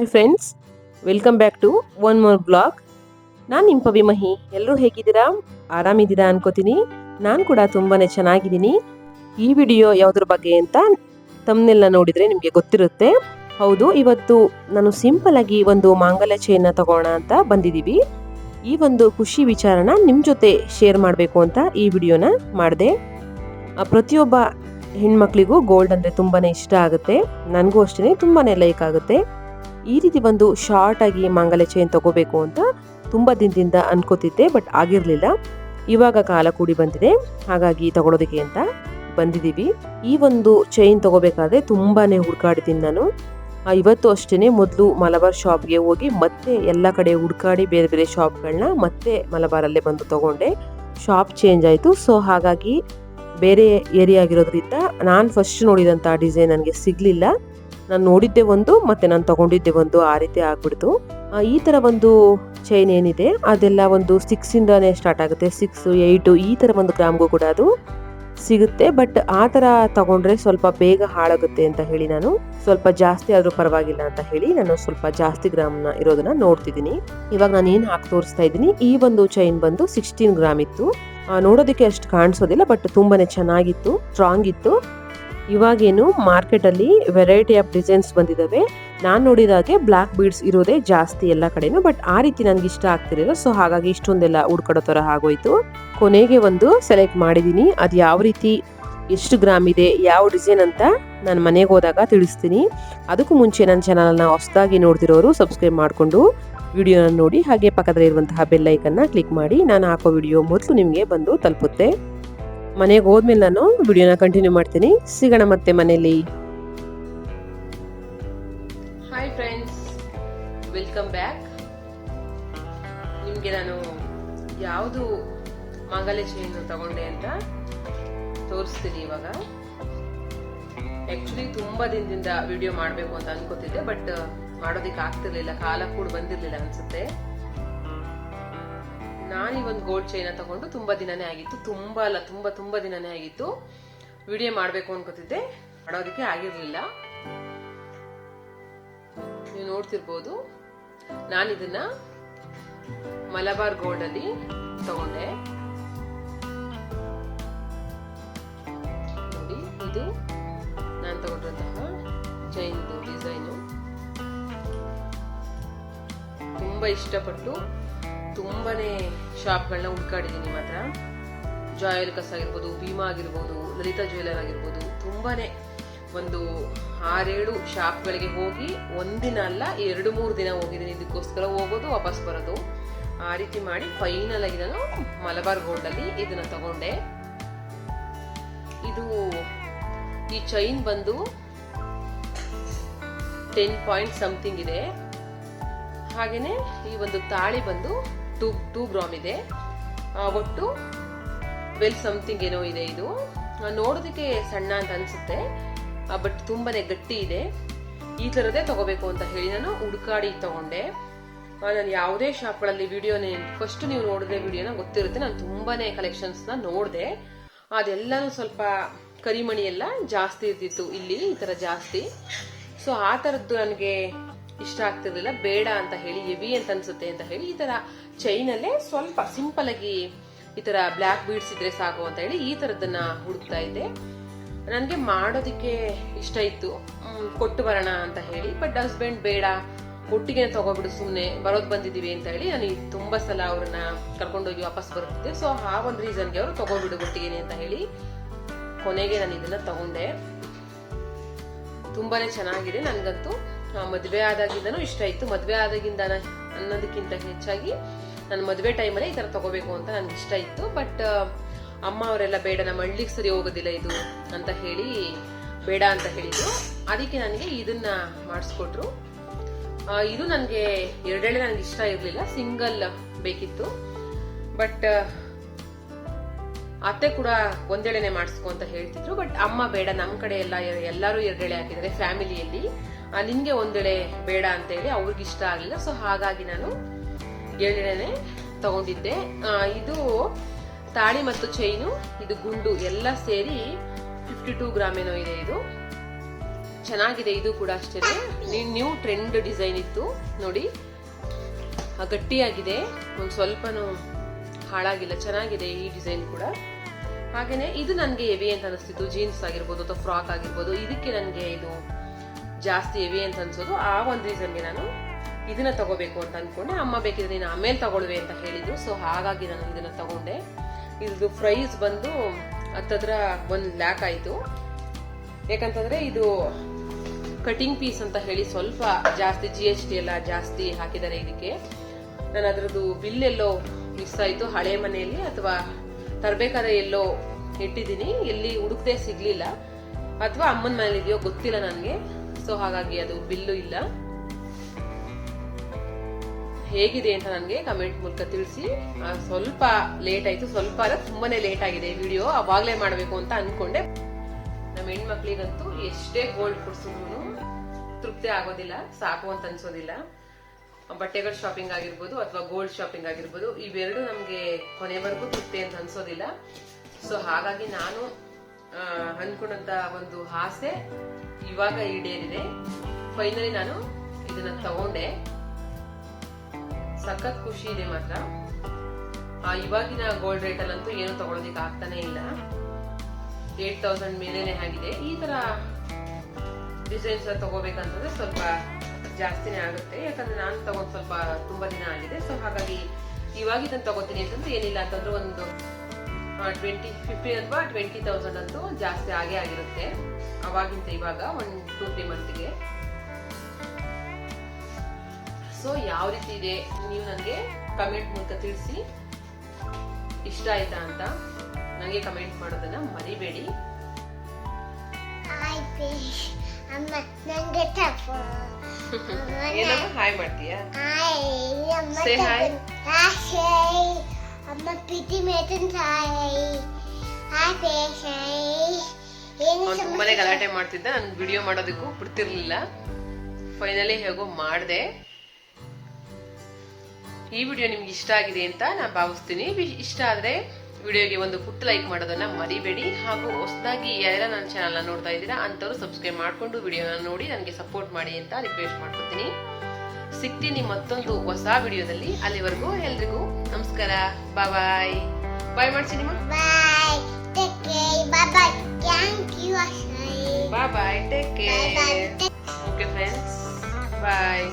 Hi friends, welcome back to one more blog. ನಾನು ನಿಮ್ಮ ಪವಿಮಹಿ. ಎಲ್ಲರೂ ಹೇಗಿದ್ದೀರಾ? ಆರಾಮಿದ್ದೀರಾ ಅನ್ಕೋತೀನಿ. ನಾನು ಕೂಡ ತುಂಬಾ ಚೆನ್ನಾಗಿದ್ದೀನಿ. ಈ ವಿಡಿಯೋ ಯಾವುದ್ರ ಬಗ್ಗೆ ಅಂತ ತಮ್ಮನೆಲ್ಲ ನೋಡಿದರೆ ನಿಮಗೆ ಗೊತ್ತಿರುತ್ತೆ. ಹೌದು, ಇವತ್ತು ನಾನು ಸಿಂಪಲ್ ಆಗಿ ಒಂದು ಮಾಂಗಲ್ಯ ಚೈನ್ನ ತಗೋಣ ಅಂತ ಬಂದಿದ್ದೀವಿ. ಈ ಒಂದು ಖುಷಿ ವಿಚಾರನ ನಿಮ್ಮ ಜೊತೆ ಶೇರ್ ಮಾಡಬೇಕು ಅಂತ ಈ ವಿಡಿಯೋನ ಮಾಡಿದೆ. ಪ್ರತಿಯೊಬ್ಬ ಹೆಣ್ಮಕ್ಳಿಗೂ ಗೋಲ್ಡ್ ಅಂದರೆ ತುಂಬಾ ಇಷ್ಟ ಆಗುತ್ತೆ. ನನಗೂ ಅಷ್ಟೇ ತುಂಬಾ ಲೈಕ್ ಆಗುತ್ತೆ. ಈ ರೀತಿ ಒಂದು ಶಾರ್ಟ್ ಆಗಿ ಮಾಂಗಲ್ಯ ಚೈನ್ ತಗೋಬೇಕು ಅಂತ ತುಂಬ ದಿನದಿಂದ ಅನ್ಕೋತಿದ್ದೆ, ಬಟ್ ಆಗಿರಲಿಲ್ಲ. ಇವಾಗ ಕಾಲ ಕೂಡಿ ಬಂದಿದೆ, ಹಾಗಾಗಿ ತಗೊಳೋದಕ್ಕೆ ಅಂತ ಬಂದಿದ್ದೀವಿ. ಈ ಒಂದು ಚೈನ್ ತಗೋಬೇಕಾದ್ರೆ ತುಂಬಾ ಹುಡುಕಾಡಿದ್ದೀನಿ ನಾನು. ಇವತ್ತು ಅಷ್ಟೇ ಮೊದಲು ಮಲಬಾರ್ ಶಾಪ್ಗೆ ಹೋಗಿ ಮತ್ತೆ ಎಲ್ಲ ಕಡೆ ಹುಡುಕಾಡಿ ಬೇರೆ ಬೇರೆ ಶಾಪ್ಗಳನ್ನ ಮತ್ತೆ ಮಲಬಾರಲ್ಲೇ ಬಂದು ತಗೊಂಡೆ. ಶಾಪ್ ಚೇಂಜ್ ಆಯಿತು. ಸೊ ಹಾಗಾಗಿ ಬೇರೆ ಏರಿಯಾ ಆಗಿರೋದ್ರಿಂದ ನಾನು ಫಸ್ಟ್ ನೋಡಿದಂಥ ಡಿಸೈನ್ ನನಗೆ ಸಿಗಲಿಲ್ಲ. ನಾನು ನೋಡಿದ್ದೆ ಒಂದು ಮತ್ತು ನಾನು ತಗೊಂಡಿದ್ದೆ ಒಂದು, ಆ ರೀತಿ ಆಗ್ಬಿಡ್ತು. ಈ ಥರ ಒಂದು ಚೈನ್ ಏನಿದೆ ಅದೆಲ್ಲ ಒಂದು 6ಇಂದನೇ ಸ್ಟಾರ್ಟ್ ಆಗುತ್ತೆ. 6, 8 ಈ ಥರ ಒಂದು ಗ್ರಾಮ್ಗೂ ಕೂಡ ಅದು ಸಿಗುತ್ತೆ. ಬಟ್ ಆ ಥರ ತಗೊಂಡ್ರೆ ಸ್ವಲ್ಪ ಬೇಗ ಹಾಳಾಗುತ್ತೆ ಅಂತ ಹೇಳಿ ನಾನು ಸ್ವಲ್ಪ ಜಾಸ್ತಿ ಆದರೂ ಪರವಾಗಿಲ್ಲ ಅಂತ ಹೇಳಿ ನಾನು ಸ್ವಲ್ಪ ಜಾಸ್ತಿ ಗ್ರಾಮ್ನ ಇರೋದನ್ನ ನೋಡ್ತಿದ್ದೀನಿ. ಇವಾಗ ನಾನು ಏನು ಹಾಕಿ ತೋರಿಸ್ತಾ ಇದ್ದೀನಿ, ಈ ಒಂದು ಚೈನ್ ಬಂದು 16 ಗ್ರಾಮ್ ಇತ್ತು. ನೋಡೋದಕ್ಕೆ ಅಷ್ಟು ಕಾಣಿಸೋದಿಲ್ಲ, ಬಟ್ ತುಂಬಾ ಚೆನ್ನಾಗಿತ್ತು, ಸ್ಟ್ರಾಂಗ್ ಇತ್ತು. ಇವಾಗೇನು ಮಾರ್ಕೆಟಲ್ಲಿ ವೆರೈಟಿ ಆಫ್ ಡಿಸೈನ್ಸ್ ಬಂದಿದ್ದಾವೆ. ನಾನು ನೋಡಿದಾಗೆ ಬ್ಲ್ಯಾಕ್ ಬೀಡ್ಸ್ ಇರೋದೇ ಜಾಸ್ತಿ ಎಲ್ಲ ಕಡೆನೂ, ಬಟ್ ಆ ರೀತಿ ನನಗೆ ಇಷ್ಟ ಆಗ್ತಿರಲಿಲ್ಲ. ಸೊ ಹಾಗಾಗಿ ಇಷ್ಟೊಂದೆಲ್ಲ ಹುಡ್ಕೊಡೋ ಥರ ಆಗೋಯ್ತು. ಕೊನೆಗೆ ಒಂದು ಸೆಲೆಕ್ಟ್ ಮಾಡಿದ್ದೀನಿ. ಅದು ಯಾವ ರೀತಿ, ಎಷ್ಟು ಗ್ರಾಮ್ ಇದೆ, ಯಾವ ಡಿಸೈನ್ ಅಂತ ನಾನು ಮನೆಗೆ ಹೋದಾಗ ತಿಳಿಸ್ತೀನಿ. ಅದಕ್ಕೂ ಮುಂಚೆ ನನ್ನ ಚಾನಲ್ನ ಹೊಸದಾಗಿ ನೋಡ್ತಿರೋರು ಸಬ್ಸ್ಕ್ರೈಬ್ ಮಾಡಿಕೊಂಡು ವಿಡಿಯೋನ ನೋಡಿ, ಹಾಗೆ ಪಕ್ಕದಲ್ಲಿ ಇರುವಂತಹ ಬೆಲ್ ಐಕನ್ನ ಕ್ಲಿಕ್ ಮಾಡಿ. ನಾನು ಹಾಕೋ ವಿಡಿಯೋ ಮೊದಲು ನಿಮಗೆ ಬಂದು ತಲುಪುತ್ತೆ. ಮನೆಗೆ ಹೋದ್ಮೇಲೆ ನಾನು ವಿಡಿಯೋನ ಕಂಟಿನ್ಯೂ ಮಾಡ್ತೀನಿ. ಸಿಗೋಣ ಮತ್ತೆ ಮನೆಯಲ್ಲಿ. Hi friends, welcome back. ನಿಮಗೆ ನಾನು ಯಾವುದು ಮಾಂಗಲ್ಯ ಚೈನ್ ತಗೊಂಡೆ ಅಂತ ತೋರಿಸ್ತೀನಿ ಇವಾಗ. ಆಕ್ಚುಲಿ ತುಂಬಾ ದಿನದಿಂದ ವಿಡಿಯೋ ಮಾಡಬೇಕು ಅಂತ ಅನ್ಕೋತಿದ್ದೆ, ಬಟ್ ಮಾಡೋದಿಕ್ಕೆ ಆಗ್ತಿರ್ಲಿಲ್ಲ, ಕಾಲ ಕೂಡ ಬಂದಿರ್ಲಿಲ್ಲ ಅನ್ಸುತ್ತೆ. ನಾನು ಈ ಒಂದು ಗೋಲ್ಡ್ ಚೈನ ತಗೊಂಡು ತುಂಬಾ ದಿನನೇ ಆಗಿತ್ತು. ತುಂಬಾ ದಿನನೇ ಆಗಿತ್ತು. ವಿಡಿಯೋ ಮಾಡಬೇಕು ಅನ್ಕೋತಿದ್ದೆ, ಮಾಡೋದಕ್ಕೆ ಆಗಿರ್ಲಿಲ್ಲ. ನೀವು ನೋಡ್ತಿರ್ಬೋದು, ನಾನು ಇದನ್ನ ಮಲಬಾರ್ ಗೋಲ್ಡ್ ಅಲ್ಲಿ ತಗೊಂಡೆ. ನೋಡಿ, ಇದು ನಾನು ತಗೊಂಡಂತಹ ಚೈನ್ ಡಿಸೈನು. ತುಂಬಾ ಇಷ್ಟಪಟ್ಟು ತುಂಬಾನೇ ಶಾಪ್ಗಳನ್ನ ಹುಡ್ಕಾಡಿದ್ದೀನಿ. ಮಾತ್ರ ಜಾಯಲ್ಕಸ್ ಆಗಿರ್ಬೋದು, ಭೀಮಾ ಆಗಿರ್ಬೋದು, ಲಲಿತಾ ಜ್ಯುವೆಲರ್ ಆಗಿರ್ಬೋದು, ತುಂಬಾನೇ ಒಂದು 6-7 ಶಾಪ್ಗಳಿಗೆ ಹೋಗಿ ಒಂದಿನ ಅಲ್ಲ 2-3 ದಿನ ಹೋಗಿದ್ದೀನಿ. ಇದಕ್ಕೋಸ್ಕರ ಹೋಗೋದು ವಾಪಸ್ ಬರೋದು, ಆ ರೀತಿ ಮಾಡಿ ಫೈನಲ್ ಆಗಿ ನಾನು ಮಲಬಾರ್ ಗೋಲ್ಡ್ ಅಲ್ಲಿ ಇದನ್ನ ತಗೊಂಡೆ. ಇದು ಈ ಚೈನ್ ಬಂದು 10 ಪಾಯಿಂಟ್ ಸಮಥಿಂಗ್ ಇದೆ. ಹಾಗೇನೆ ಈ ಒಂದು ತಾಳಿ ಬಂದು 2 ಗ್ರಾಮ್ ಇದೆ. ಒಟ್ಟು 12 ಸಮಥಿಂಗ್ ಏನೋ ಇದೆ. ಇದು ನೋಡೋದಕ್ಕೆ ಸಣ್ಣ ಅಂತ ಅನ್ಸುತ್ತೆ, ಬಟ್ ತುಂಬಾನೇ ಗಟ್ಟಿ ಇದೆ. ಈ ತರದೇ ತಗೋಬೇಕು ಅಂತ ಹೇಳಿ ನಾನು ಹುಡುಕಾಡಿ ತಗೊಂಡೆ. ನಾನು ಯಾವುದೇ ಶಾಪ್ಗಳಲ್ಲಿ ವಿಡಿಯೋನೇ ಫಸ್ಟ್ ನೀವು ನೋಡಿದ್ರೆ ವಿಡಿಯೋನ ಗೊತ್ತಿರುತ್ತೆ. ನಾನು ತುಂಬಾನೇ ಕಲೆಕ್ಷನ್ಸ್ ನ ನೋಡಿದೆ. ಅದೆಲ್ಲಾನು ಸ್ವಲ್ಪ ಕರಿಮಣಿ ಎಲ್ಲ ಜಾಸ್ತಿ ಇರ್ತಿತ್ತು ಇಲ್ಲಿ, ಈ ತರ ಜಾಸ್ತಿ. ಸೊ ಆ ತರದ್ದು ನನಗೆ ಇಷ್ಟ ಆಗ್ತಿರ್ಲಿಲ್ಲ, ಬೇಡ ಅಂತ ಹೇಳಿ, ಹೆವಿ ಅಂತ ಅನ್ಸುತ್ತೆ ಅಂತ ಹೇಳಿ ಈ ತರ ಚೈನ್ ಅಲ್ಲೇ ಸ್ವಲ್ಪ ಸಿಂಪಲ್ ಆಗಿ ಈ ತರ ಬ್ಲ್ಯಾಕ್ ಬೀಡ್ಸ್ ಇದ್ರೆ ಸಾಕು ಅಂತ ಹೇಳಿ ಈ ತರದನ್ನ ಹುಡುಕ್ತಾ ಇದ್ದೆ. ನನಗೆ ಮಾಡೋದಿಕ್ಕೆ ಇಷ್ಟ ಇತ್ತು, ಕೊಟ್ಟು ಬರೋಣ ಅಂತ ಹೇಳಿ. ಬಟ್ ಹಸ್ಬೆಂಡ್ ಬೇಡ, ಒಟ್ಟಿಗೆ ತಗೋಬಿಡು, ಸುಮ್ಮನೆ ಬರೋದು ಬಂದಿದೀವಿ ಅಂತ ಹೇಳಿ ನಾನು ತುಂಬಾ ಸಲ ಅವ್ರನ್ನ ಕರ್ಕೊಂಡೋಗಿ ವಾಪಸ್ ಬರುತ್ತಿದ್ದೆ. ಸೊ ಆ ಒಂದು ರೀಸನ್ಗೆ ಅವರು ತಗೋಬಿಡು ಒಟ್ಟಿಗೆನೆ ಅಂತ ಹೇಳಿ ಕೊನೆಗೆ ನಾನು ಇದನ್ನ ತಗೊಂಡೆ. ತುಂಬಾನೇ ಚೆನ್ನಾಗಿದೆ. ನನ್ಗಂತೂ ಮದುವೆ ಆದಾಗಿಂದನೂ ಇಷ್ಟ ಇತ್ತು. ಮದುವೆ ಆದಾಗಿಂದ ಅನ್ನೋದಕ್ಕಿಂತ ಹೆಚ್ಚಾಗಿ ನನ್ನ ಮದುವೆ ಟೈಮಲ್ಲೇ ಈ ತರ ತಗೋಬೇಕು ಅಂತ ನನ್ಗೆ ಇಷ್ಟ ಇತ್ತು. ಬಟ್ ಅಮ್ಮ ಅವರೆಲ್ಲ ಬೇಡ, ನಮ್ಮ ಹಳ್ಳಿಗೆ ಸರಿ ಹೋಗೋದಿಲ್ಲ ಇದು ಅಂತ ಹೇಳಿ ಬೇಡ ಅಂತ ಹೇಳಿದ್ರು. ಅದಕ್ಕೆ ನನಗೆ ಇದನ್ನ ಮಾಡಿಸ್ಕೊಟ್ರು. ಇದು ನನಗೆ 2 ಎಳೆ ನನಗೆ ಇಷ್ಟ ಇರಲಿಲ್ಲ, ಸಿಂಗಲ್ ಬೇಕಿತ್ತು. ಬಟ್ ಅತ್ತೆ ಕೂಡ 1 ಎಳೆನೆ ಮಾಡಿಸ್ಕೊ ಅಂತ ಹೇಳ್ತಿದ್ರು. ಬಟ್ ಅಮ್ಮ ಬೇಡ, ನಮ್ಮ ಕಡೆ ಎಲ್ಲರೂ 2 ಎಳೆ ಹಾಕಿದ್ದಾರೆ ಫ್ಯಾಮಿಲಿಯಲ್ಲಿ, ನಿನ್ಗೆ 1 ಎಳೆ ಬೇಡ ಅಂತ ಹೇಳಿ ಅವ್ರಿಗೆ ಇಷ್ಟ ಆಗ್ಲಿಲ್ಲ. ಸೊ ಹಾಗಾಗಿ ನಾನು 2 ಎಳೆನೆ ತಗೊಂಡಿದ್ದೆ. ಇದು ತಾಳಿ ಮತ್ತು ಚೈನು, ಇದು ಗುಂಡು ಎಲ್ಲ ಸೇರಿ 52 ಗ್ರಾಮ್ ಏನೋ ಇದೆ. ಇದು ಚೆನ್ನಾಗಿದೆ ಇದು ಕೂಡ ಅಷ್ಟೇ. ನ್ಯೂ ಟ್ರೆಂಡ್ ಡಿಸೈನ್ ಇತ್ತು ನೋಡಿ, ಗಟ್ಟಿಯಾಗಿದೆ, ಒಂದು ಸ್ವಲ್ಪನೂ ಹಾಳಾಗಿಲ್ಲ, ಚೆನ್ನಾಗಿದೆ ಈ ಡಿಸೈನ್ ಕೂಡ. ಹಾಗೇನೆ ಇದು ನನಗೆ ಹೆವಿ ಅಂತ ಅನಿಸ್ತಿತ್ತು, ಜೀನ್ಸ್ ಆಗಿರ್ಬೋದು ಅಥವಾ ಫ್ರಾಕ್ ಆಗಿರ್ಬೋದು, ಇದಕ್ಕೆ ನನಗೆ ಇದು ಜಾಸ್ತಿ ಹೆವಿ ಅಂತ ಅನ್ಸೋದು. ಆ ಒಂದು ರೀಸನ್ಗೆ ನಾನು ಇದನ್ನ ತಗೋಬೇಕು ಅಂತ ಅನ್ಕೊಂಡೆ. ಅಮ್ಮ ಬೇಕಿದ್ರೆ ನೀನು ಆಮೇಲೆ ತಗೊಳ್ವೆ ಅಂತ ಹೇಳಿದ್ರು, ಸೊ ಹಾಗಾಗಿ ನಾನು ಇದನ್ನ ತಗೊಂಡೆ. ಇದು ಪ್ರೈಸ್ ಬಂದು ಹತ್ತತ್ರ 1 lakh ಆಯ್ತು. ಯಾಕಂತಂದ್ರೆ ಇದು ಕಟಿಂಗ್ ಪೀಸ್ ಅಂತ ಹೇಳಿ ಸ್ವಲ್ಪ ಜಾಸ್ತಿ GST ಎಲ್ಲ ಜಾಸ್ತಿ ಹಾಕಿದ್ದಾರೆ ಇದಕ್ಕೆ. ನಾನು ಅದರದ್ದು ಬಿಲ್ ಎಲ್ಲೋ ಮಿಸ್ ಆಯ್ತು, ಹಳೆ ಮನೆಯಲ್ಲಿ ಅಥವಾ ತರಬೇಕಾದ್ರೆ ಎಲ್ಲೋ ಇಟ್ಟಿದ್ದೀನಿ, ಎಲ್ಲಿ ಹುಡುಕ್ದೆ ಸಿಗ್ಲಿಲ್ಲ, ಅಥವಾ ಅಮ್ಮನ ಮನೇಲಿ ಇದೆಯೋ ಗೊತ್ತಿಲ್ಲ ನನಗೆ. ಸೊ ಹಾಗಾಗಿ ಅದು ಬಿಲ್ಲು ಇಲ್ಲ. ಹೇಗಿದೆ ಅಂತ ನನಗೆ ಕಮೆಂಟ್ ಮೂಲಕ ತಿಳಿಸಿ. ಸ್ವಲ್ಪ ಲೇಟ್ ಆಯ್ತು, ಸ್ವಲ್ಪ ತುಂಬಾನೇ ಲೇಟ್ ಆಗಿದೆ ವಿಡಿಯೋ, ಅವಾಗ್ಲೇ ಮಾಡ್ಬೇಕು ಅಂತ ಅನ್ಕೊಂಡೆ. ನಮ್ಮ ಹೆಣ್ಮಕ್ಳಿಗಂತೂ ಎಷ್ಟೇ ಗೋಲ್ಡ್ ಕೊಡ್ಸಿದ್ರು ತೃಪ್ತಿ ಆಗೋದಿಲ್ಲ, ಸಾಕು ಅಂತ ಅನ್ಸೋದಿಲ್ಲ. ಬಟ್ಟೆಗಳ ಶಾಪಿಂಗ್ ಆಗಿರ್ಬೋದು ಅಥವಾ ಗೋಲ್ಡ್ ಶಾಪಿಂಗ್ ಆಗಿರ್ಬೋದು, ಇವೆರಡು ನಮ್ಗೆ ಕೊನೆವರೆಗೂ ತೃಪ್ತಿ ಅಂತ ಅನ್ಸೋದಿಲ್ಲ. ಸೊ ಹಾಗಾಗಿ ನಾನು ಅನ್ಕೊಂಡಂತ ಒಂದು ಆಸೆ ಇವಾಗ ಈಡೇರಿದೆ. ಫೈನಲಿ ನಾನು ಇದನ್ನ ತಗೊಂಡೆ. ಸಖತ್ ಖುಷಿ ಇದೆ ಮಾತ್ರ. ಇವಾಗಿನ ಗೋಲ್ಡ್ ರೇಟ್ ಅಲ್ಲಂತೂ ಏನು ತಗೊಳೋದಿಕ್ಕೆ ಆಗ್ತಾನೆ ಇಲ್ಲ. 8,000 ಮೇಲೇನೆ ಆಗಿದೆ. ಈ ತರ ಡಿಸೈನ್ಸ್ ತಗೋಬೇಕಂತಂದ್ರೆ ಸ್ವಲ್ಪ ಜಾಸ್ತಿನೇ ಆಗುತ್ತೆ. ಯಾಕಂದ್ರೆ ನಾನು ತಗೊಂಡ್ ಸ್ವಲ್ಪ ತುಂಬಾ ದಿನ ಆಗಿದೆ. ಸೊ ಹಾಗಾಗಿ ಇವಾಗ ಇದನ್ನ ತಗೋತೀನಿ ಅಂತಂದ್ರೆ ಏನಿಲ್ಲ ಅಂತಂದ್ರೆ ಒಂದು 15 ಅಥವಾ 20,000 ಅಂತೂ ಜಾಸ್ತಿ ಆಗೇ ಆಗಿರುತ್ತೆ ಅವಾಗಿಂತ ಇವಾಗ, 1-2-3 ಮಂತ್ಗೆ. ಸೊ ಯಾವ ರೀತಿ ಇದೆ ನೀವು ನನಗೆ ಕಮೆಂಟ್ ಮೂಲಕ ತಿಳಿಸಿ. ಇಷ್ಟ ಆಯ್ತಾ ಅಂತ ನನಗೆ ಕಮೆಂಟ್ ಮಾಡೋದನ್ನ ಮರಿಬೇಡಿ. ಏನಮ್ಮ ಹಾಯ್ ಮಾಡ್ತೀಯಾ? Say hi. ಅವ್ನು ತುಂಬಾನೇ ಗಲಾಟೆ ಮಾಡ್ತಿದ್ದ, ನನ್ ವಿಡಿಯೋ ಮಾಡೋದಕ್ಕೂ ಬಿಡ್ತಿರ್ಲಿಲ್ಲ. ಫೈನಲಿ ಹೇಗೋ ಮಾಡಿದೆ. ಈ ವಿಡಿಯೋ ನಿಮ್ಗೆ ಇಷ್ಟ ಆಗಿದೆ ಅಂತ ನಾನು ಭಾವಿಸ್ತೀನಿ. ಇಷ್ಟ ಆದ್ರೆ ವಿಡಿಯೋಗೆ ಒಂದು ಪುಟ್ಟ ಲೈಕ್ ಮಾಡೋದನ್ನ ಮರಿಬೇಡಿ. ಹಾಗೂ ಹೊಸದಾಗಿ ಯಾರೆಲ್ಲ ನನ್ನ ಚಾನಲ್ನ ನೋಡ್ತಾ ಇದ್ದೀರಾ ಅಂತವ್ರು ಸಬ್ಸ್ಕ್ರೈಬ್ ಮಾಡ್ಕೊಂಡು ವಿಡಿಯೋನ ನೋಡಿ ನನಗೆ ಸಪೋರ್ಟ್ ಮಾಡಿ ಅಂತ ರಿಕ್ವೆಸ್ಟ್ ಮಾಡ್ಕೊತೀನಿ. ಸಿಗ್ತೀನಿ ಮತ್ತೊಂದು ಹೊಸ ವಿಡಿಯೋದಲ್ಲಿ. ಅಲ್ಲಿವರೆಗೂ ಎಲ್ರಿಗೂ ನಮಸ್ಕಾರ. ಬಾಯ್ ಬಾಯ್ ಮಾಡ್ತೀನಿ. ಬಾಯ್ ಬಾಯ್, ಟೇಕ್ ಕೇರ್. ಓಕೆ ಫ್ರೆಂಡ್ಸ್, ಬಾಯ್.